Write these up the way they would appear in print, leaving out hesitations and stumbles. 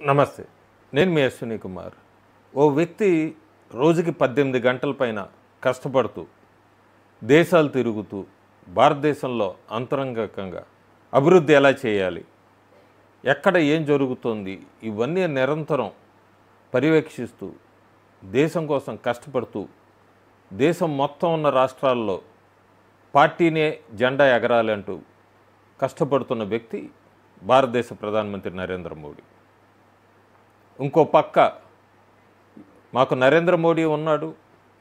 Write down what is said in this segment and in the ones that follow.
నమస్తే. నేను మీ అశ్విని కుమార్. ఓ వ్యక్తి రోజుకి 18 గంటల పైన కష్టపడుతూ, దేశాలు తిరుగుతూ, భారతదేశంలో అంతరంగికంగా అభివృద్ధి ఎలా చేయాలి, ఎక్కడ ఏం జరుగుతోంది, ఇవన్నీ నిరంతరం పర్యవేక్షిస్తూ, దేశం కోసం కష్టపడుతూ, దేశం మొత్తం ఉన్న రాష్ట్రాల్లో పార్టీనే జెండా ఎగరాలంటూ కష్టపడుతున్న వ్యక్తి భారతదేశ ప్రధానమంత్రి నరేంద్ర మోడీ. ఇంకో పక్క మాకు నరేంద్ర మోడీ ఉన్నాడు,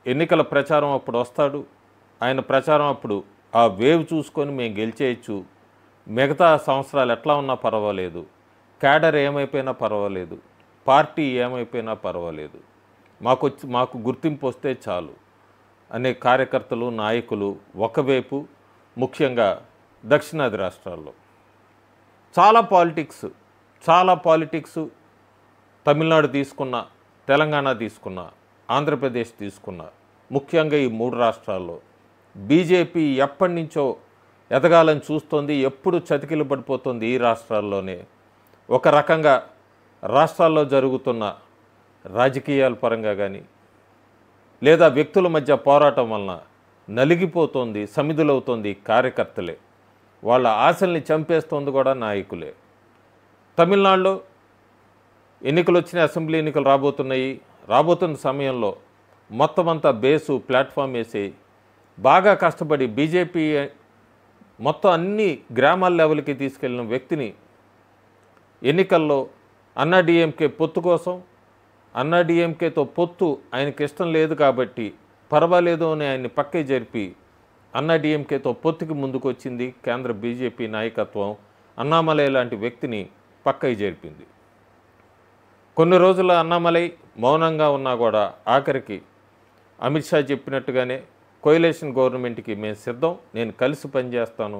ఎన్నికల ప్రచారం అప్పుడు వస్తాడు, ఆయన ప్రచారం అప్పుడు ఆ వేవ్ చూసుకొని మేము గెలిచేయచ్చు, మిగతా సంవత్సరాలు ఎట్లా ఉన్నా పర్వాలేదు, క్యాడర్ ఏమైపోయినా పర్వాలేదు, పార్టీ ఏమైపోయినా పర్వాలేదు, మాకు గుర్తింపు వస్తే చాలు అనే కార్యకర్తలు, నాయకులు ఒకవైపు, ముఖ్యంగా దక్షిణాది రాష్ట్రాల్లో చాలా పాలిటిక్స్ తమిళనాడు తీసుకున్న, తెలంగాణ తీసుకున్న, ఆంధ్రప్రదేశ్ తీసుకున్న, ముఖ్యంగా ఈ 3 రాష్ట్రాల్లో బీజేపీ ఎప్పటి నుంచో ఎదగాలని చూస్తోంది, ఎప్పుడు చతికిలు పడిపోతుంది. ఈ రాష్ట్రాల్లోనే ఒక రకంగా రాష్ట్రాల్లో జరుగుతున్న రాజకీయాల పరంగా కానీ లేదా వ్యక్తుల మధ్య పోరాటం వలన నలిగిపోతోంది, సమిధులవుతోంది కార్యకర్తలే. వాళ్ళ ఆశల్ని చంపేస్తోంది కూడా నాయకులే. తమిళనాడులో ఎన్నికలు వచ్చినాయి, అసెంబ్లీ ఎన్నికలు రాబోతున్న సమయంలో మొత్తం అంతా బేసు ప్లాట్ఫామ్ వేసి బాగా కష్టపడి బీజేపీ మొత్తం అన్ని గ్రామాల లెవెల్కి తీసుకెళ్ళిన వ్యక్తిని ఎన్నికల్లో అన్నాడీఎంకే పొత్తు కోసం, అన్నాడీఎంకేతో పొత్తు ఆయనకి ఇష్టం లేదు కాబట్టి పర్వాలేదు అని ఆయన్ని పక్కే జరిపి అన్నాడీఎంకేతో పొత్తుకి ముందుకు వచ్చింది కేంద్ర బీజేపీ నాయకత్వం. అన్నామలై లాంటి వ్యక్తిని పక్కకి జరిపింది. కొన్ని రోజుల అన్నామలై మౌనంగా ఉన్నా కూడా ఆఖరికి అమిత్ షా చెప్పినట్టుగానే కోయిలేషన్ గవర్నమెంట్కి మేము సిద్ధం, నేను కలిసి పనిచేస్తాను,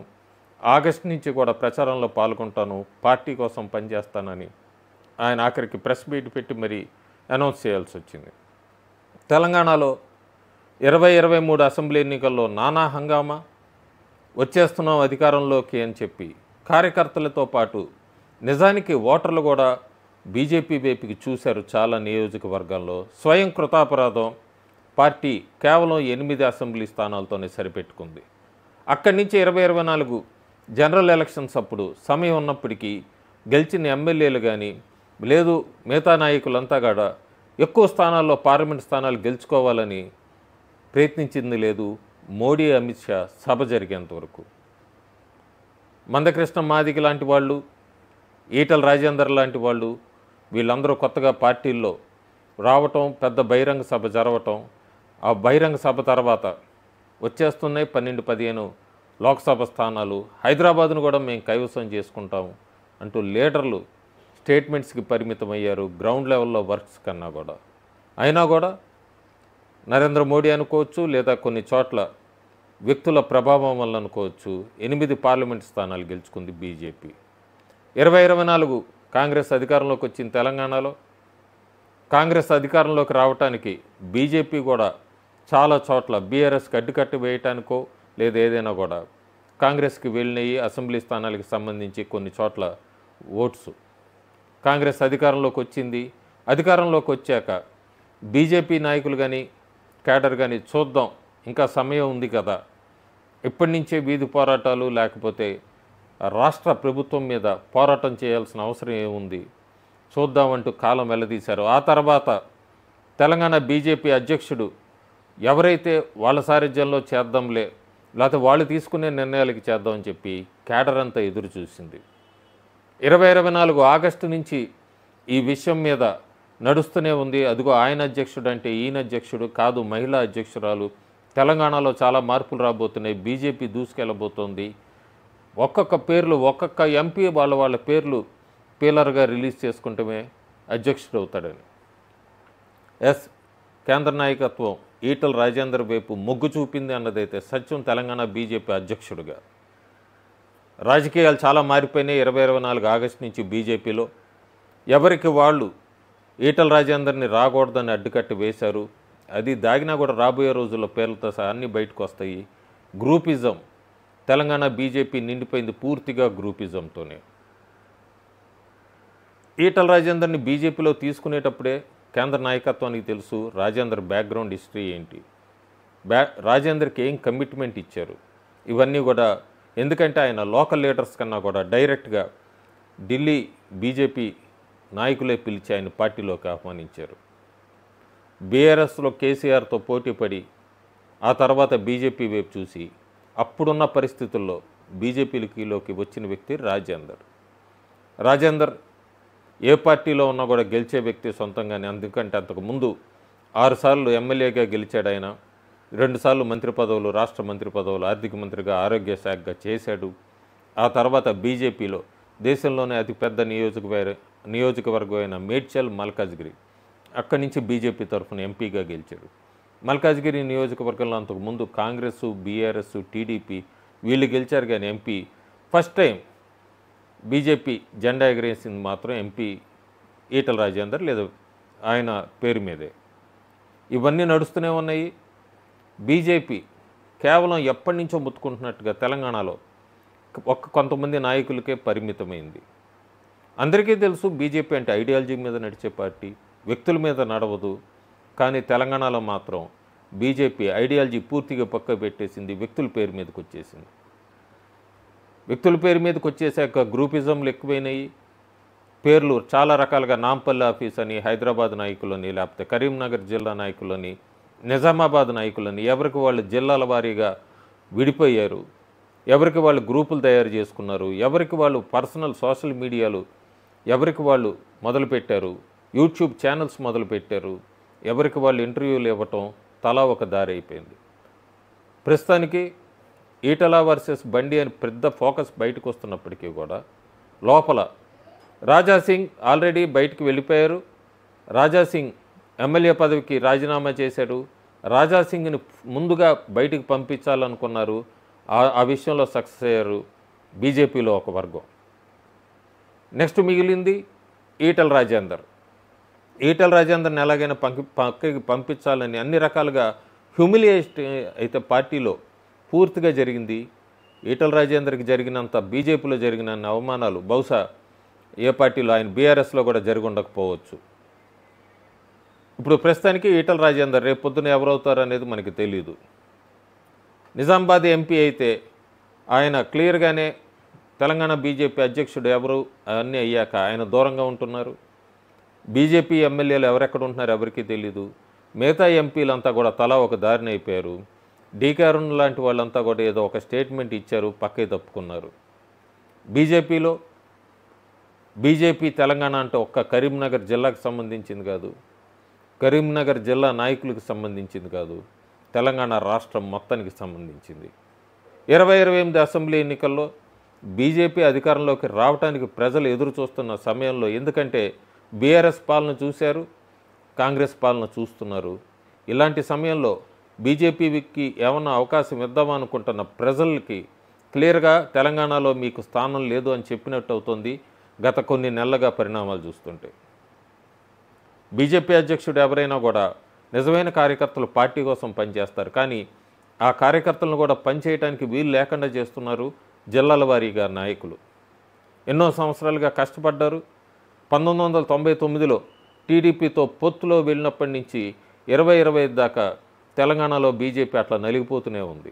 ఆగస్టు నుంచి కూడా ప్రచారంలో పాల్గొంటాను, పార్టీ కోసం పనిచేస్తానని ఆయన ఆఖరికి ప్రెస్ మీట్ పెట్టి మరీ అనౌన్స్ చేయాల్సి వచ్చింది. తెలంగాణలో 2023 అసెంబ్లీ ఎన్నికల్లో నానా హంగామా, వచ్చేస్తున్నాం అధికారంలోకి అని చెప్పి కార్యకర్తలతో పాటు నిజానికి ఓటర్లు కూడా బీజేపీ వైపుకి చూశారు. చాలా నియోజకవర్గాల్లో స్వయం కృతాపరాధం, పార్టీ కేవలం 8 అసెంబ్లీ స్థానాలతోనే సరిపెట్టుకుంది. అక్కడి నుంచి 2024 జనరల్ ఎలక్షన్స్ అప్పుడు సమయం ఉన్నప్పటికీ గెలిచిన ఎమ్మెల్యేలు కానీ లేదు మిగతా నాయకులంతా కూడా ఎక్కువ స్థానాల్లో పార్లమెంట్ స్థానాలు గెలుచుకోవాలని ప్రయత్నించింది లేదు. మోడీ, అమిత్ షా సభ జరిగేంత వరకు మందకృష్ణ మాదిగ లాంటి వాళ్ళు, ఈటల రాజేందర్ లాంటి వాళ్ళు, వీళ్ళందరూ కొత్తగా పార్టీల్లో రావటం, పెద్ద బహిరంగ సభ జరగటం, ఆ బహిరంగ సభ తర్వాత వచ్చేస్తున్నాయి 12-15 లోక్సభ స్థానాలు, హైదరాబాద్ను కూడా మేము కైవసం చేసుకుంటాము అంటూ లీడర్లు స్టేట్మెంట్స్కి పరిమితమయ్యారు, గ్రౌండ్ లెవెల్లో వర్క్స్ కన్నా కూడా. అయినా కూడా నరేంద్ర మోడీ అనుకోవచ్చు, లేదా కొన్ని చోట్ల వ్యక్తుల ప్రభావం వల్ల అనుకోవచ్చు, 8 పార్లమెంట్ స్థానాలు గెలుచుకుంది బీజేపీ. 2024 కాంగ్రెస్ అధికారంలోకి వచ్చిన తెలంగాణలో కాంగ్రెస్ అధికారంలోకి రావటానికి బీజేపీ కూడా చాలా చోట్ల బీఆర్ఎస్కి అడ్డుకట్టు వేయటానికో లేదా ఏదైనా కూడా కాంగ్రెస్కి వెళ్ళినాయి. అసెంబ్లీ స్థానాలకు సంబంధించి కొన్ని చోట్ల ఓట్స్ కాంగ్రెస్ అధికారంలోకి వచ్చింది. అధికారంలోకి వచ్చాక బీజేపీ నాయకులు కానీ క్యాడర్ కానీ చూద్దాం, ఇంకా సమయం ఉంది కదా, ఇప్పటి నుంచే వీధి పోరాటాలు లేకపోతే రాష్ట్ర ప్రభుత్వం మీద పోరాటం చేయాల్సిన అవసరం ఏముంది, చూద్దామంటూ కాలం వెల్లదీశారు. ఆ తర్వాత తెలంగాణ బీజేపీ అధ్యక్షుడు ఎవరైతే వాళ్ళ సారథ్యంలో చేద్దాంలే, లేకపోతే వాళ్ళు తీసుకునే నిర్ణయాలకి చేద్దామని చెప్పి క్యాడర్ అంతా ఎదురు చూసింది. 2024 ఆగస్టు నుంచి ఈ విషయం మీద నడుస్తూనే ఉంది. అదిగో ఆయన అధ్యక్షుడు అంటే ఈయన అధ్యక్షుడు కాదు, మహిళా అధ్యక్షురాలు, తెలంగాణలో చాలా మార్పులు రాబోతున్నాయి, బీజేపీ దూసుకెళ్ళబోతోంది, ఒక్కొక్క ఎంపీ వాళ్ళ పేర్లు పీలర్గా రిలీజ్ చేసుకుంటమే అధ్యక్షుడు అవుతాడని. కేంద్ర నాయకత్వం ఈటల రాజేందర్ వైపు మొగ్గు చూపింది అన్నదైతే సత్యం. తెలంగాణ బీజేపీ అధ్యక్షుడిగా రాజకీయాలు చాలా మారిపోయినాయి. 2024 ఆగస్టు నుంచి బీజేపీలో ఎవరికి వాళ్ళు ఈటల రాజేందర్ని రాకూడదని అడ్డుకట్టి వేశారు. అది దాగినా కూడా రాబోయే రోజుల్లో పేర్లతో సహా అన్నీ బయటకు వస్తాయి. గ్రూపిజం తెలంగాణ బీజేపీ నిండిపోయింది పూర్తిగా గ్రూపిజంతోనే. ఈటల రాజేందర్ని బీజేపీలో తీసుకునేటప్పుడే కేంద్ర నాయకత్వానికి తెలుసు రాజేందర్ బ్యాక్గ్రౌండ్ హిస్టరీ ఏంటి, రాజేందర్కి ఏం కమిట్మెంట్ ఇచ్చారు, ఇవన్నీ కూడా. ఎందుకంటే ఆయన లోకల్ లీడర్స్ కన్నా కూడా డైరెక్ట్గా ఢిల్లీ బీజేపీ నాయకులే పిలిచి ఆయన పార్టీలోకి ఆహ్వానించారు. బీఆర్ఎస్లో కేసీఆర్తో పోటీపడి ఆ తర్వాత బీజేపీ వైపు చూసి అప్పుడున్న పరిస్థితుల్లో బీజేపీలోకి వచ్చిన వ్యక్తి రాజేందర్ ఏ పార్టీలో ఉన్నా కూడా గెలిచే వ్యక్తి సొంతంగానే. ఎందుకంటే అంతకుముందు 6 సార్లు ఎమ్మెల్యేగా గెలిచాడు ఆయన, 2 సార్లు మంత్రి పదవులు, రాష్ట్ర మంత్రి పదవులు, ఆర్థిక మంత్రిగా, ఆరోగ్య శాఖగా చేశాడు. ఆ తర్వాత బీజేపీలో దేశంలోనే అతిపెద్ద నియోజకవర్గం అయిన మేడ్చల్ మల్కాజ్గిరి, అక్కడి నుంచి బీజేపీ తరఫున ఎంపీగా గెలిచాడు. మల్కాజ్గిరి నియోజకవర్గంలో అంతకుముందు కాంగ్రెస్, బీఆర్ఎస్, టీడీపీ వీళ్ళు గెలిచారు. కానీ ఎంపీ ఫస్ట్ టైం బీజేపీ జెండా ఎగరేసింది మాత్రం ఎంపీ ఈటల రాజేందర్, లేదా ఆయన పేరు మీదే. ఇవన్నీ నడుస్తూనే ఉన్నాయి. బీజేపీ కేవలం ఎప్పటి నుంచో ముత్తుకుంటున్నట్టుగా తెలంగాణలో కొంతమంది నాయకులకే పరిమితమైంది. అందరికీ తెలుసు బీజేపీ అంటే ఐడియాలజీ మీద నడిచే పార్టీ, వ్యక్తుల మీద నడవదు. కానీ తెలంగాణలో మాత్రం బీజేపీ ఐడియాలజీ పూర్తిగా పక్క పెట్టేసింది, వ్యక్తుల పేరు మీదకి వచ్చేసింది. వ్యక్తుల పేరు మీదకి వచ్చేసాక గ్రూపిజంలు ఎక్కువైనాయి. పేర్లు చాలా రకాలుగా నాంపల్లి ఆఫీస్ అని హైదరాబాద్ నాయకులని, లేకపోతే కరీంనగర్ జిల్లా నాయకులని, నిజామాబాద్ నాయకులని, ఎవరికి వాళ్ళు జిల్లాల వారీగా విడిపోయారు, ఎవరికి వాళ్ళు గ్రూపులు తయారు చేసుకున్నారు, ఎవరికి వాళ్ళు పర్సనల్ సోషల్ మీడియాలు ఎవరికి వాళ్ళు మొదలుపెట్టారు, యూట్యూబ్ ఛానల్స్ మొదలుపెట్టారు, ఎవరికి వాళ్ళు ఇంటర్వ్యూలు ఇవ్వటం, తలా ఒక దారి అయిపోయింది. ప్రస్తుతానికి ఈటల వర్సెస్ బండి అని పెద్ద ఫోకస్ బయటకు వస్తున్నప్పటికీ కూడా లోపల రాజాసింగ్ ఆల్రెడీ బయటికి వెళ్ళిపోయారు. రాజాసింగ్ ఎమ్మెల్యే పదవికి రాజీనామా చేశాడు. రాజాసింగ్ని ముందుగా బయటికి పంపించాలనుకున్నారు. ఆ విషయంలో సక్సెస్ అయ్యారు బీజేపీలో ఒక వర్గం. నెక్స్ట్ మిగిలింది ఈటల రాజేందర్ని ఎలాగైనా పక్కకి పంపించాలని అన్ని రకాలుగా హ్యూమిలియేట్ అయితే పార్టీలో పూర్తిగా జరిగింది. ఈటల రాజేందర్కి జరిగినంత బీజేపీలో జరిగిన అవమానాలు బహుశా ఏ పార్టీలో, ఆయన బీఆర్ఎస్లో కూడా జరిగి ఉండకపోవచ్చు. ఇప్పుడు ప్రస్తుతానికి ఈటల రాజేందర్ రేపు పొద్దున ఎవరవుతారు అనేది మనకి తెలియదు. నిజామాబాద్ ఎంపీ అయితే ఆయన క్లియర్గానే తెలంగాణ బీజేపీ అధ్యక్షుడు ఎవరు అన్నీ అయ్యాక ఆయన దూరంగా ఉంటున్నారు. బీజేపీ ఎమ్మెల్యేలు ఎవరెక్కడ ఉంటున్నారు ఎవరికీ తెలీదు. మిగతా ఎంపీలంతా కూడా తలా ఒక దారిని అయిపోయారు. డీకే అరుణ్ లాంటి వాళ్ళంతా కూడా ఏదో ఒక స్టేట్మెంట్ ఇచ్చారు, పక్కే తప్పుకున్నారు. బీజేపీ తెలంగాణ అంటే ఒక్క కరీంనగర్ జిల్లాకు సంబంధించింది కాదు, కరీంనగర్ జిల్లా నాయకులకు సంబంధించింది కాదు, తెలంగాణ రాష్ట్రం మొత్తానికి సంబంధించింది. 2028 అసెంబ్లీ ఎన్నికల్లో బీజేపీ అధికారంలోకి రావడానికి ప్రజలు ఎదురు చూస్తున్న సమయంలో, ఎందుకంటే బీఆర్ఎస్ పాలన చూశారు, కాంగ్రెస్ పాలన చూస్తున్నారు. ఇలాంటి సమయంలో బీజేపీకి ఏమన్నా అవకాశం ఇద్దామా అనుకుంటున్న ప్రజలకి క్లియర్గా తెలంగాణలో మీకు స్థానం లేదు అని చెప్పినట్టు అవుతుంది గత కొన్ని నెలలుగా పరిణామాలు చూస్తుంటే. బీజేపీ అధ్యక్షుడు ఎవరైనా కూడా నిజమైన కార్యకర్తలు పార్టీ కోసం పనిచేస్తారు, కానీ ఆ కార్యకర్తలను కూడా పనిచేయడానికి వీలు లేకుండా చేస్తున్నారు జిల్లాల వారీగా నాయకులు. ఎన్నో సంవత్సరాలుగా కష్టపడ్డారు. 1999లో టీడీపీతో పొత్తులో వెళ్ళినప్పటి నుంచి 2025 దాకా తెలంగాణలో బీజేపీ అట్లా నలిగిపోతూనే ఉంది.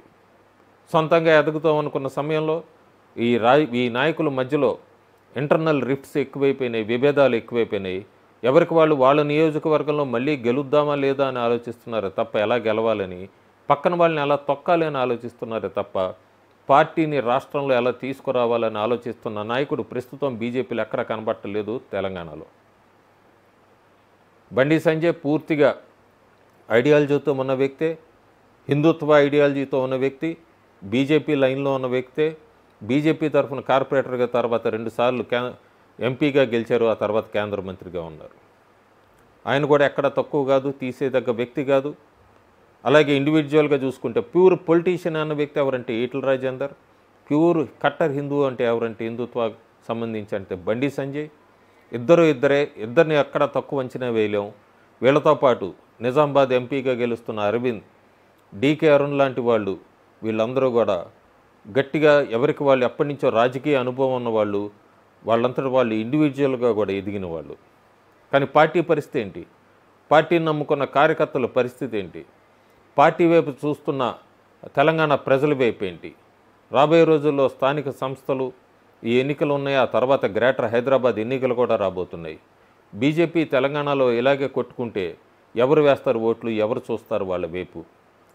సొంతంగా ఎదుగుతాం అనుకున్న సమయంలో ఈ నాయకుల మధ్యలో ఇంటర్నల్ రిఫ్ట్స్ ఎక్కువైపోయినాయి, విభేదాలు ఎక్కువైపోయినాయి. ఎవరికి వాళ్ళు వాళ్ళ నియోజకవర్గంలో మళ్ళీ గెలుద్దామా లేదా అని ఆలోచిస్తున్నారే తప్ప ఎలా గెలవాలని, పక్కన వాళ్ళని ఎలా తొక్కాలి అని ఆలోచిస్తున్నారే తప్ప పార్టీని రాష్ట్రంలో ఎలా తీసుకురావాలని ఆలోచిస్తున్న నాయకుడు ప్రస్తుతం బీజేపీలో ఎక్కడ కనబట్టలేదు తెలంగాణలో. బండి సంజయ్ పూర్తిగా ఐడియాలజీతో ఉన్న వ్యక్తే, హిందుత్వ ఐడియాలజీతో ఉన్న వ్యక్తి, బీజేపీ లైన్లో ఉన్న వ్యక్తే. బీజేపీ తరఫున కార్పొరేటర్గా తర్వాత 2 సార్లు ఎంపీగా గెలిచారు, ఆ తర్వాత కేంద్ర మంత్రిగా ఉన్నారు. ఆయన కూడా ఎక్కడ తక్కువ కాదు, తీసేదగ్గ వ్యక్తి కాదు. అలాగే ఇండివిజువల్గా చూసుకుంటే ప్యూర్ పొలిటీషియన్ అన్న వ్యక్తి ఎవరంటే ఈటల రాజేందర్, ప్యూర్ కట్టర్ హిందూ అంటే ఎవరంటే హిందుత్వ సంబంధించి అంటే బండి సంజయ్. ఇద్దరిని ఎక్కడ తక్కువ అంచనా వేయలేం. వీళ్ళతో పాటు నిజామాబాద్ ఎంపీగా గెలుస్తున్న అరవింద్, డీకే అరుణ్ లాంటి వాళ్ళు, వీళ్ళందరూ కూడా గట్టిగా ఎవరికి వాళ్ళు ఎప్పటి నుంచో రాజకీయ అనుభవం ఉన్నవాళ్ళు, వాళ్ళంతటి వాళ్ళు ఇండివిజువల్గా కూడా ఎదిగిన వాళ్ళు. కానీ పార్టీ పరిస్థితి ఏంటి? పార్టీని నమ్ముకున్న కార్యకర్తల పరిస్థితి ఏంటి? పార్టీ వైపు చూస్తున్న తెలంగాణ ప్రజల వైపు ఏంటి? రాబోయే రోజుల్లో స్థానిక సంస్థలు ఈ ఎన్నికలు ఉన్నాయి. ఆ తర్వాత గ్రేటర్ హైదరాబాద్ ఎన్నికలు కూడా రాబోతున్నాయి. బీజేపీ తెలంగాణలో ఇలాగే కొట్టుకుంటే ఎవరు వేస్తారు ఓట్లు, ఎవరు చూస్తారు వాళ్ళ వైపు?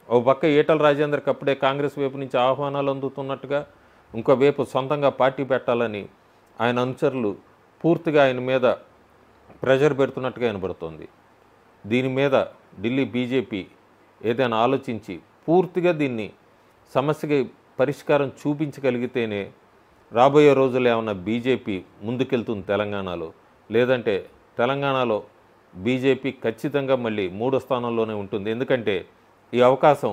ఓ పక్క ఈటల రాజేందర్కి అప్పుడే కాంగ్రెస్ వైపు నుంచి ఆహ్వానాలు అందుతున్నట్టుగా, ఇంకో వైపు సొంతంగా పార్టీ పెట్టాలని ఆయన అనుచరులు పూర్తిగా ఆయన మీద ప్రెషర్ పెడుతున్నట్టుగా వినబడుతోంది. దీని మీద ఢిల్లీ బీజేపీ ఏదైనా ఆలోచించి పూర్తిగా దీన్ని సమస్యకి పరిష్కారం చూపించగలిగితేనే రాబోయే రోజుల్లో ఏమన్నా బీజేపీ ముందుకెళ్తుంది తెలంగాణలో. లేదంటే తెలంగాణలో బీజేపీ ఖచ్చితంగా మళ్ళీ 3వ స్థానంలోనే ఉంటుంది. ఎందుకంటే ఈ అవకాశం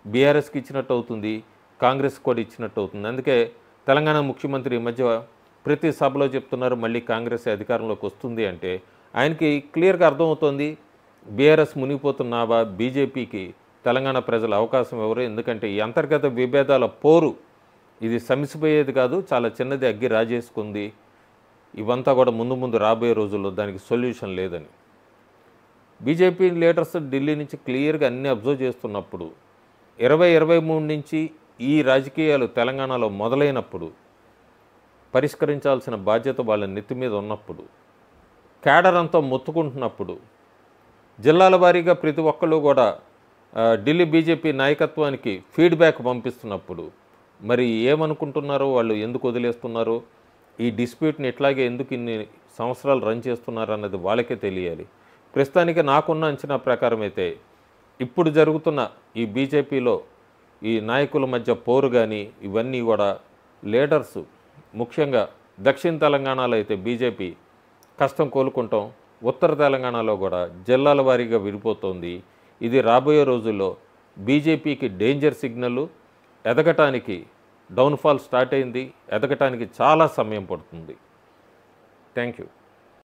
బీఆర్ఎస్కి ఇచ్చినట్టు అవుతుంది, కాంగ్రెస్ కూడా ఇచ్చినట్టు అవుతుంది. అందుకే తెలంగాణ ముఖ్యమంత్రి ఈ మధ్య ప్రతి సభలో చెప్తున్నారు మళ్ళీ కాంగ్రెస్ అధికారంలోకి వస్తుంది అంటే ఆయనకి క్లియర్గా అర్థమవుతోంది బీఆర్ఎస్ మునిగిపోతున్నావా, బీజేపీకి తెలంగాణ ప్రజల అవకాశం ఎవరు? ఎందుకంటే ఈ అంతర్గత విభేదాల పోరు ఇది సమిసిపోయేది కాదు, చాలా చిన్నది, అగ్గి రాజేసుకుంది. ఇవంతా కూడా ముందు రాబోయే రోజుల్లో దానికి సొల్యూషన్ లేదని బీజేపీ లీడర్స్ ఢిల్లీ నుంచి క్లియర్గా అన్నీ అబ్జర్వ్ చేస్తున్నప్పుడు 2023 నుంచి ఈ రాజకీయాలు తెలంగాణలో మొదలైనప్పుడు పరిష్కరించాల్సిన బాధ్యత వాళ్ళ నెత్తి మీద ఉన్నప్పుడు, క్యాడర్ అంతా మొత్తుకుంటున్నప్పుడు, జిల్లాల వారీగా ప్రతి ఒక్కళ్ళు కూడా ఢిల్లీ బీజేపీ నాయకత్వానికి ఫీడ్బ్యాక్ పంపిస్తున్నప్పుడు మరి ఏమనుకుంటున్నారో, వాళ్ళు ఎందుకు వదిలేస్తున్నారో, ఈ డిస్ప్యూట్ని ఇట్లాగే ఎందుకు ఇన్ని సంవత్సరాలు రన్ చేస్తున్నారు అన్నది వాళ్ళకే తెలియాలి. ప్రస్తుతానికి నాకున్న అంచనా ప్రకారం అయితే ఇప్పుడు జరుగుతున్న ఈ బీజేపీలో ఈ నాయకుల మధ్య పోరు కానీ ఇవన్నీ కూడా లీడర్స్ ముఖ్యంగా దక్షిణ తెలంగాణలో అయితే బీజేపీ కష్టం కోలుకుంటాం, ఉత్తర తెలంగాణలో కూడా జిల్లాల వారీగా విడిపోతుంది. ఇది రాబోయే రోజుల్లో బీజేపీకి డేంజర్ సిగ్నల్. ఎదగటానికి డౌన్ఫాల్ స్టార్ట్ అయింది, ఎదగటానికి చాలా సమయం పడుతుంది. Thank you.